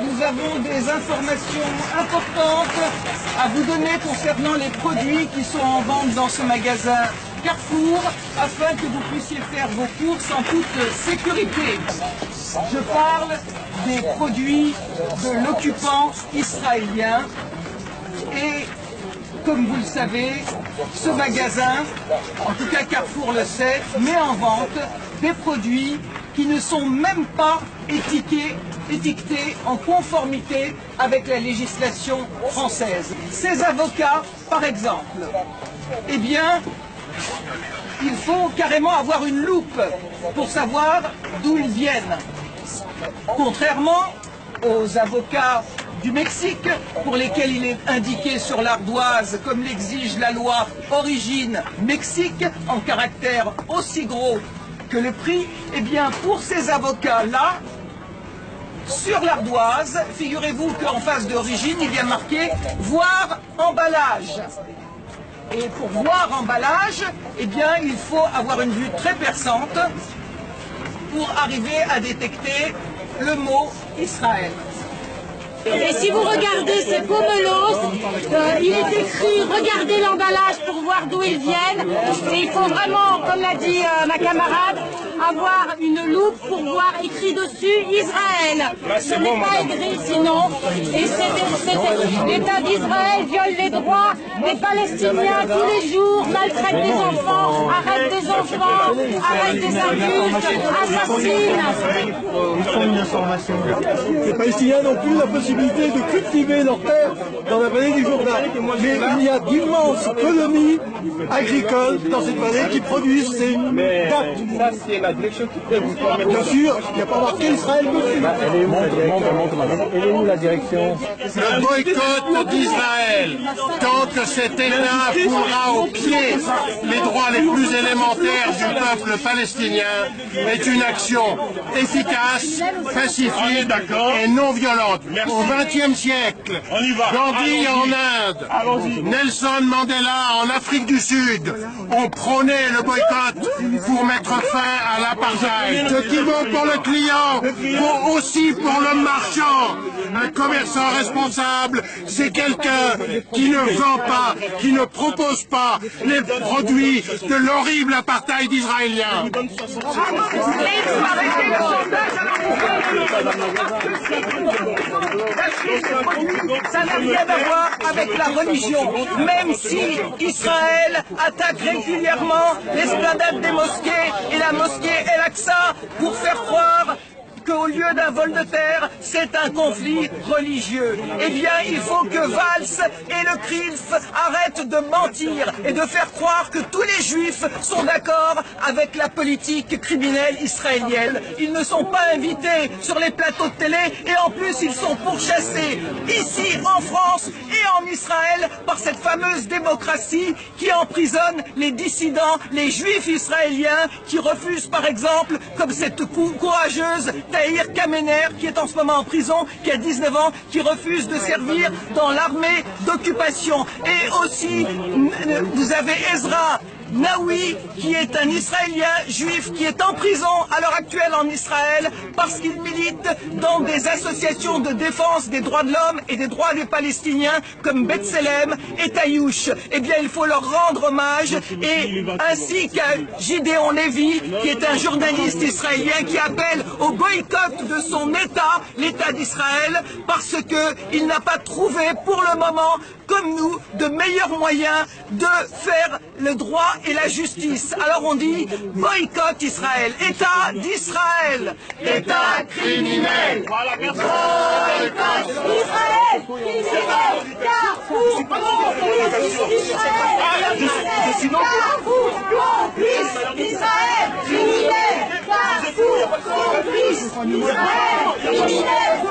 nous avons des informations importantes à vous donner concernant les produits qui sont en vente dans ce magasin Carrefour, afin que vous puissiez faire vos courses en toute sécurité. Je parle des produits de l'occupant israélien et, comme vous le savez, ce magasin, en tout cas Carrefour le sait, met en vente des produits qui ne sont même pas étiquetés en conformité avec la législation française. Ces avocats, par exemple, eh bien, il faut carrément avoir une loupe pour savoir d'où ils viennent. Contrairement aux avocats du Mexique, pour lesquels il est indiqué sur l'ardoise, comme l'exige la loi Origine Mexique, en caractère aussi gros que le prix, eh bien pour ces avocats-là, sur l'ardoise, figurez-vous qu'en face d'origine, il y a marqué « voir emballage ». Et pour voir emballage, eh bien, il faut avoir une vue très perçante pour arriver à détecter le mot Israël. Et si vous regardez ces pomelos, il est écrit « Regardez l'emballage pour voir d'où ils viennent ». Et il faut vraiment, comme l'a dit ma camarade, avoir une loupe pour voir écrit dessus « Israël ». Ce n'est pas écrit sinon. Et l'État d'Israël viole les droits des Palestiniens tous les jours, maltraite des enfants, arrête des enfants, arrête des adultes, assassine. Une information. Les Palestiniens n'ont plus la possibilité de cultiver leur terre dans la vallée du Jourdain. Mais il y a d'immenses colonies agricoles dans cette vallée qui produisent ces dates. Ça, c'est la direction qui peut vous former. Bien sûr, il n'y a pas marqué Israël dessus. Elle est où la direction? Le boycott d'Israël, tant que cet État foulera au pied les droits les plus élémentaires du peuple palestinien, est une action efficace, pacifique et non violente. Au XXe siècle, Gandhi en Inde, Nelson Mandela en Afrique du Sud ont prôné le boycott pour mettre fin à l'apartheid. Ce qui vaut pour le client vaut aussi pour le marchand. Un commerçant responsable, c'est quelqu'un qui ne vend pas, qui ne propose pas les produits de l'horrible apartheid israélien. Ça n'a rien à voir avec la religion, même si Israël attaque régulièrement l'esplanade des mosquées et la mosquée El-Aqsa pour faire croire qu'au lieu d'un vol de terre, c'est un conflit religieux. Eh bien, il faut que Valls et le CRIF arrêtent de mentir et de faire croire que tous les juifs sont d'accord avec la politique criminelle israélienne. Ils ne sont pas invités sur les plateaux de télé et en plus, ils sont pourchassés ici en France et en Israël par cette fameuse démocratie qui emprisonne les dissidents, les juifs israéliens qui refusent par exemple, comme cette courageuse Tahir Kamener, qui est en ce moment en prison, qui a 19 ans, qui refuse de servir dans l'armée d'occupation. Et aussi, vous avez Ezra Naoui, qui est un Israélien juif qui est en prison à l'heure actuelle en Israël parce qu'il milite dans des associations de défense des droits de l'homme et des droits des Palestiniens comme B'Tselem et Taïouch. Eh bien, il faut leur rendre hommage, et ainsi qu'à Gideon Lévy, qui est un journaliste israélien qui appelle au boycott de son État, l'État d'Israël, parce qu'il n'a pas trouvé pour le moment, comme nous, de meilleurs moyens de faire le droit et la justice. Alors on dit boycott Israël, État d'Israël, État criminel. Voilà, merci. Boycott Israël, criminel, Carrefour, complice Israël, Carrefour, complice Israël, criminel, Carrefour, complice Israël, criminel.